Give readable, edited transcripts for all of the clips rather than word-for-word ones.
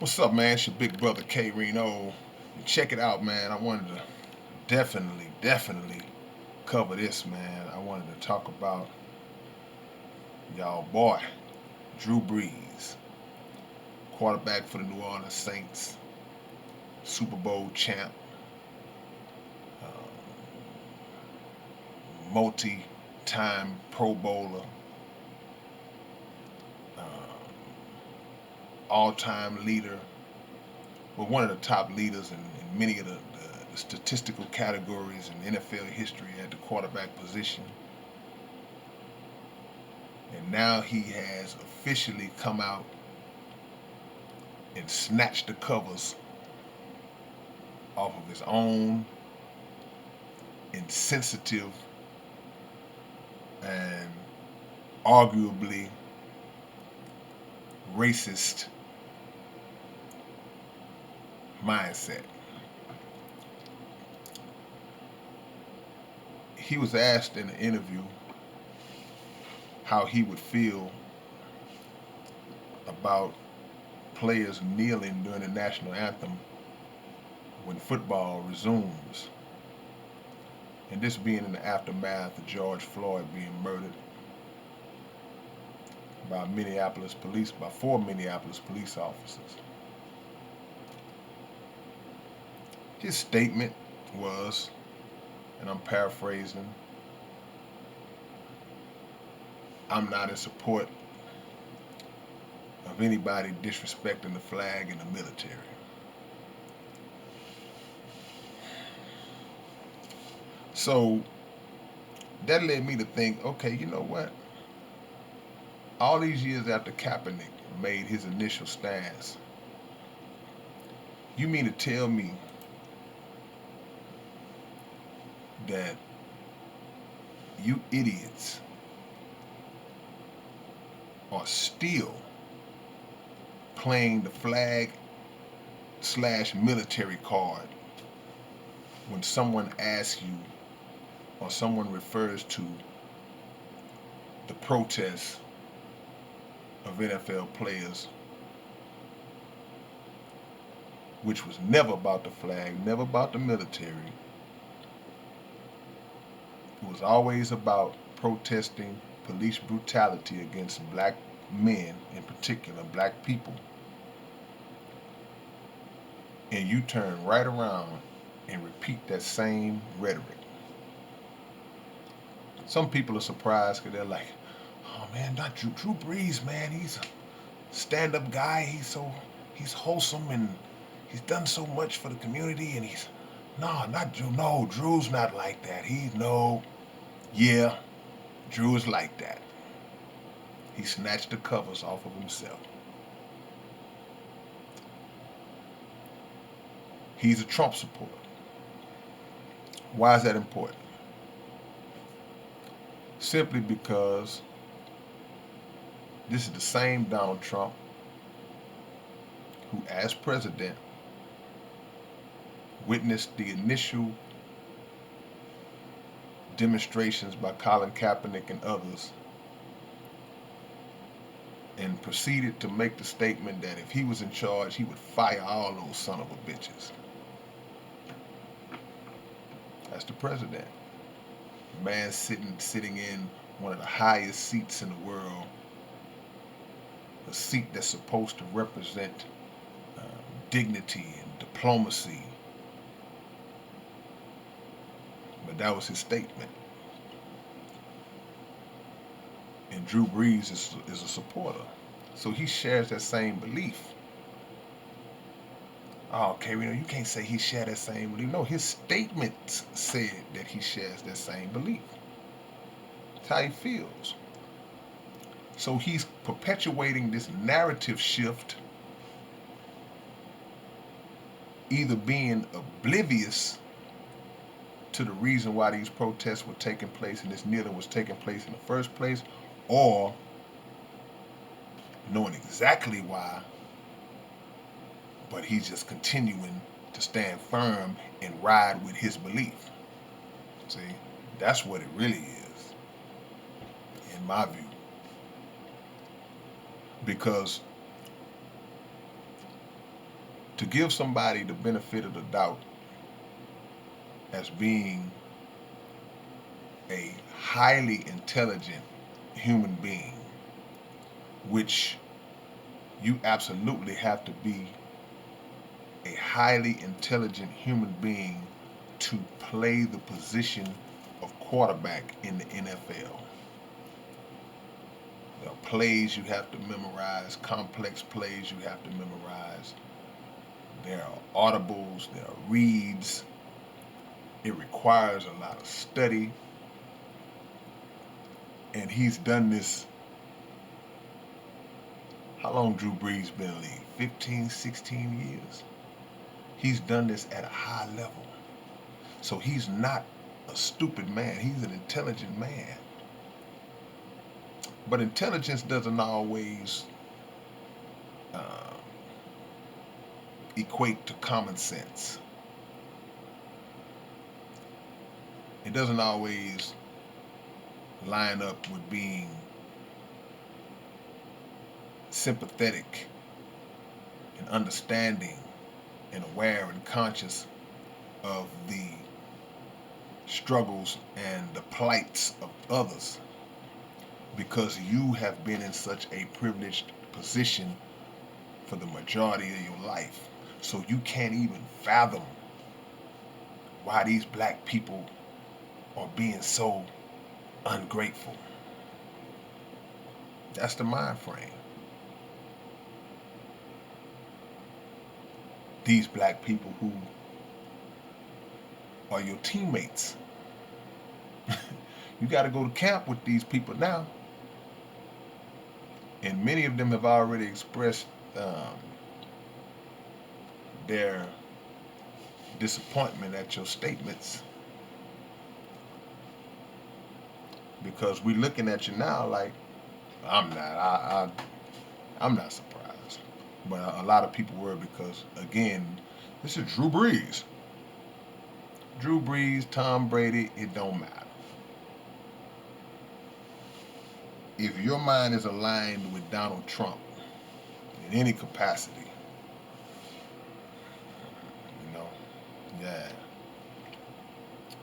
What's up, man? It's your big brother K-Rino. Check it out, man. I wanted to definitely cover this, man. I wanted to talk about y'all boy, Drew Brees, quarterback for the New Orleans Saints, Super Bowl champ, multi-time Pro Bowler, all-time leader, well, one of the top leaders in many of the statistical categories in NFL history at the quarterback position. And now he has officially come out and snatched the covers off of his own insensitive and arguably racist mindset. He was asked in an interview how he would feel about players kneeling during the national anthem when football resumes. And this being in the aftermath of George Floyd being murdered by four Minneapolis police officers. His statement was, and I'm paraphrasing, I'm not in support of anybody disrespecting the flag in the military. So that led me to think, okay, you know what? All these years after Kaepernick made his initial stance, you mean to tell me that you idiots are still playing the flag slash military card when someone asks you or someone refers to the protests of NFL players, which was never about the flag, never about the military. It was always about protesting police brutality against black men, in particular black people. And you turn right around and repeat that same rhetoric. Some people are surprised because they're like, oh man, not Drew Brees, man. He's a stand-up guy. He's wholesome and he's done so much for the community. And not Drew. No, Drew's not like that. Yeah, Drew is like that. He snatched the covers off of himself. He's a Trump supporter. Why is that important? Simply because this is the same Donald Trump who, as president, witnessed the initial demonstrations by Colin Kaepernick and others and proceeded to make the statement that if he was in charge, he would fire all those son of a bitches. That's the president. Man sitting in one of the highest seats in the world, a seat that's supposed to represent uh, dignity and diplomacy. But that was his statement. And Drew Brees is a supporter. So he shares that same belief. Oh, K-Rino, you can't say he shared that same belief. No, his statements said that he shares that same belief. That's how he feels. So he's perpetuating this narrative shift, either being oblivious to the reason why these protests were taking place and this kneeling was taking place in the first place, or knowing exactly why, but he's just continuing to stand firm and ride with his belief. See, that's what it really is, in my view. Because to give somebody the benefit of the doubt as being a highly intelligent human being, which you absolutely have to be a highly intelligent human being to play the position of quarterback in the NFL. There are plays you have to memorize, complex plays you have to memorize. There are audibles, there are reads. It requires a lot of study. And he's done this. How long Drew Brees been in the league? 15, 16 years. He's done this at a high level. So he's not a stupid man. He's an intelligent man. But intelligence doesn't always uh, equate to common sense. It doesn't always line up with being sympathetic and understanding and aware and conscious of the struggles and the plights of others, because you have been in such a privileged position for the majority of your life. So you can't even fathom why these black people are being so ungrateful. That's the mind frame. These black people who are your teammates. You got to go to camp with these people now. And many of them have already expressed their disappointment at your statements, because we're looking at you now like, I'm not. I'm not surprised. But a lot of people were, because, again, this is Drew Brees. Drew Brees, Tom Brady, it don't matter. If your mind is aligned with Donald Trump in any capacity, you know, yeah.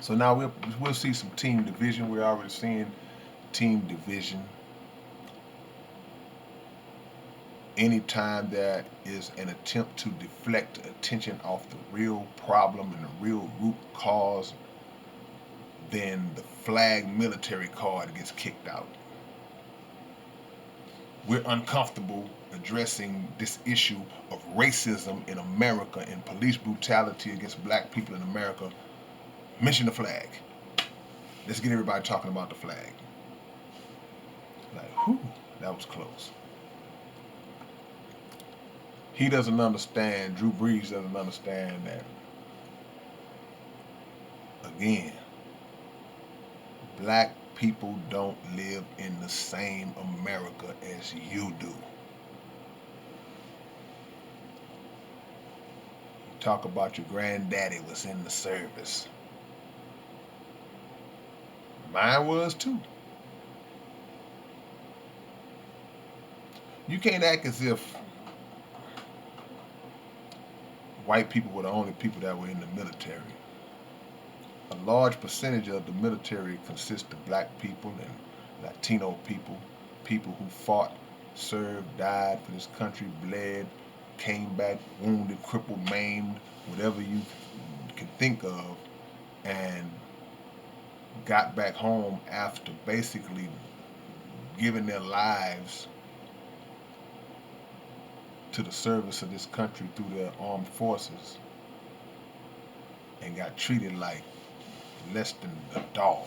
So now we'll see some team division. We're already seeing team division. Anytime there is an attempt to deflect attention off the real problem and the real root cause, then the flag military card gets kicked out. We're uncomfortable addressing this issue of racism in America and police brutality against black people in America. Mention the flag. Let's get everybody talking about the flag. Like, whew, that was close. He doesn't understand, Drew Brees doesn't understand that, again, black people don't live in the same America as you do. Talk about your granddaddy was in the service. Mine was too. You can't act as if white people were the only people that were in the military. A large percentage of the military consists of black people and Latino people, people who fought, served, died for this country, bled, came back wounded, crippled, maimed, whatever you can think of, and got back home after basically giving their lives to the service of this country through their armed forces, and got treated like less than a dog.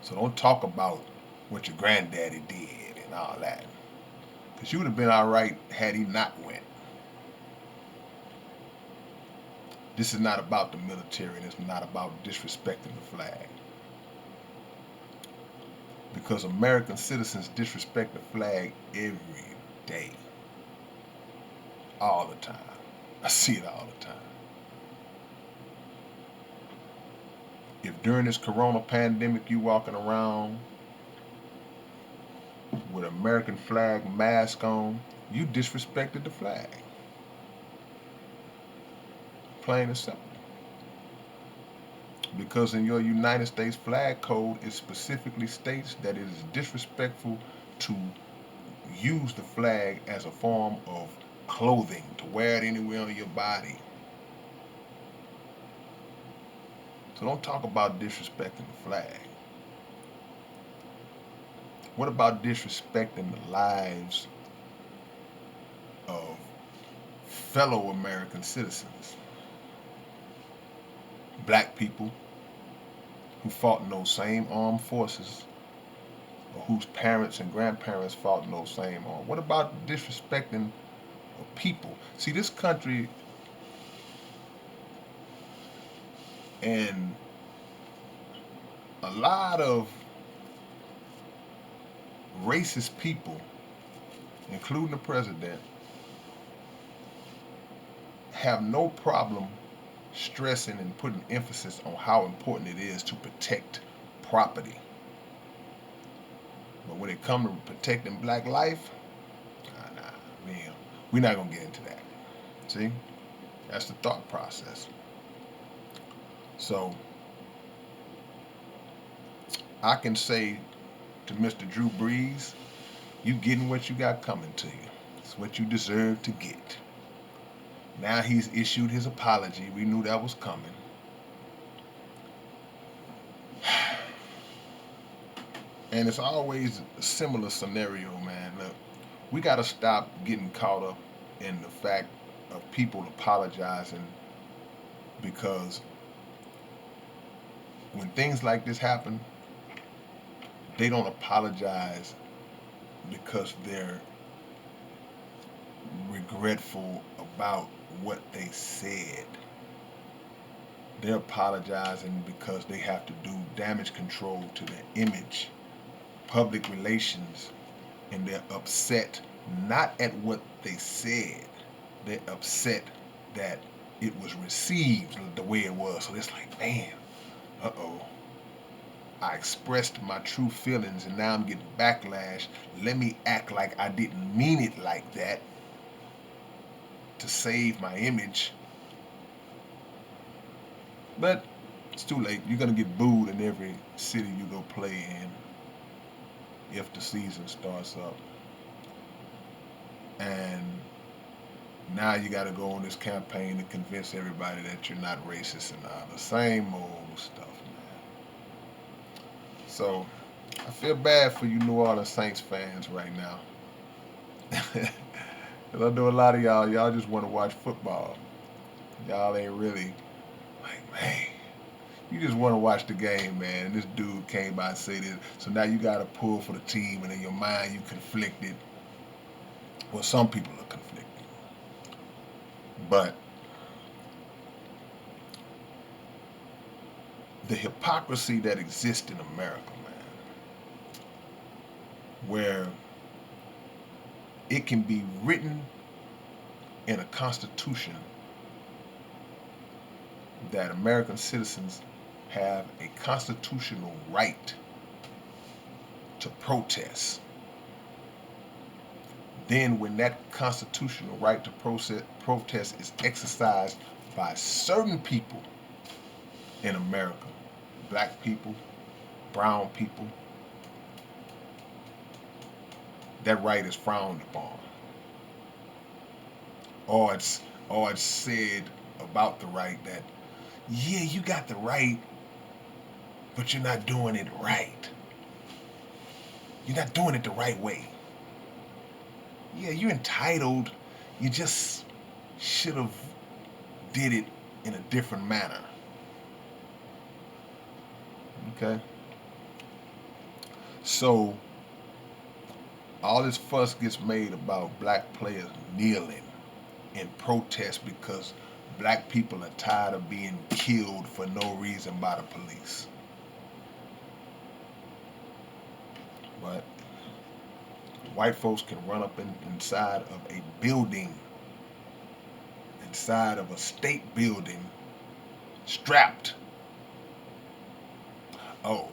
So don't talk about what your granddaddy did and all that, because you would have been all right had he not went. This is not about the military, and it's not about disrespecting the flag, because American citizens disrespect the flag every day, all the time. I see it all the time. If during this corona pandemic you walking around with American flag mask on, you disrespected the flag. plain and simple. Because in your United States flag code, it specifically states that it is disrespectful to use the flag as a form of clothing, to wear it anywhere on your body. So don't talk about disrespecting the flag. What about disrespecting the lives of fellow American citizens? Black people who fought in those same armed forces, or whose parents and grandparents fought in those same armed. What about disrespecting people? See, this country and a lot of racist people, including the president, have no problem stressing and putting emphasis on how important it is to protect property. But when it comes to protecting black life, we're not going to get into that. See? That's the thought process. So, I can say to Mr. Drew Brees, you getting what you got coming to you. It's what you deserve to get. Now he's issued his apology. We knew that was coming. And it's always a similar scenario, man. Look, we got to stop getting caught up in the fact of people apologizing, because when things like this happen, they don't apologize because they're regretful about what they said. They're apologizing because they have to do damage control to their image, public relations, and they're upset not at what they said. They're upset that it was received the way it was. So it's like, man, I expressed my true feelings and now I'm getting backlash. Let me act like I didn't mean it like that to save my image. But it's too late. You're going to get booed in every city you go play in if the season starts up. And now you got to go on this campaign to convince everybody that you're not racist and all the same old stuff, man. So I feel bad for you New Orleans Saints fans right now. Because I know a lot of y'all just want to watch football. Y'all ain't really like, man, you just want to watch the game, man. And this dude came by and said this. So now you got to pull for the team, and in your mind you conflicted. Well, some people are conflicted. But the hypocrisy that exists in America, man, where it can be written in a constitution that American citizens have a constitutional right to protest. Then when that constitutional right to protest is exercised by certain people in America, black people, brown people, that right is frowned upon. Or it's said about the right that, yeah, you got the right, but you're not doing it right. You're not doing it the right way. Yeah, you're entitled. You just should have did it in a different manner. Okay? So all this fuss gets made about black players kneeling in protest because black people are tired of being killed for no reason by the police. But white folks can run up inside of a building, inside of a state building, strapped. Oh,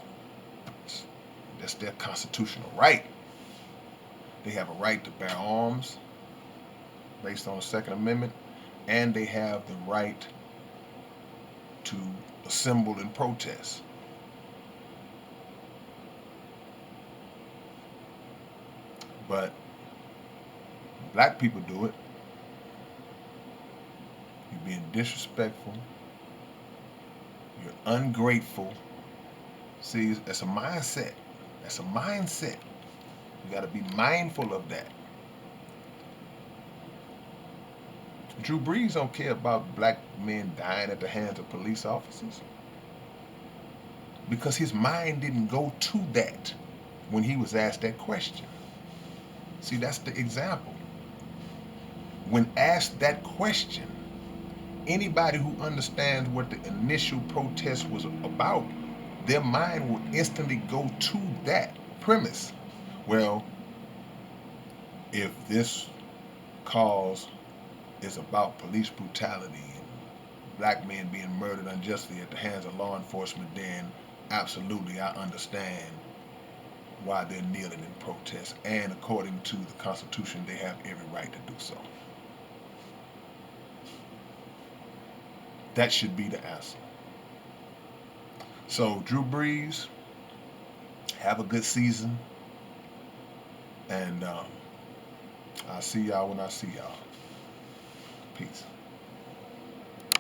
that's their constitutional right. They have a right to bear arms based on the Second Amendment, and they have the right to assemble and protest. But black people do it. You're being disrespectful. You're ungrateful. See, that's a mindset. That's a mindset. You got to be mindful of that. Drew Brees don't care about black men dying at the hands of police officers because his mind didn't go to that when he was asked that question. See, that's the example. When asked that question, anybody who understands what the initial protest was about, their mind will instantly go to that premise. Well, if this cause is about police brutality and black men being murdered unjustly at the hands of law enforcement, then absolutely I understand why they're kneeling in protest. And according to the Constitution, they have every right to do so. That should be the answer. So, Drew Brees, have a good season. And I'll see y'all when I see y'all. Peace.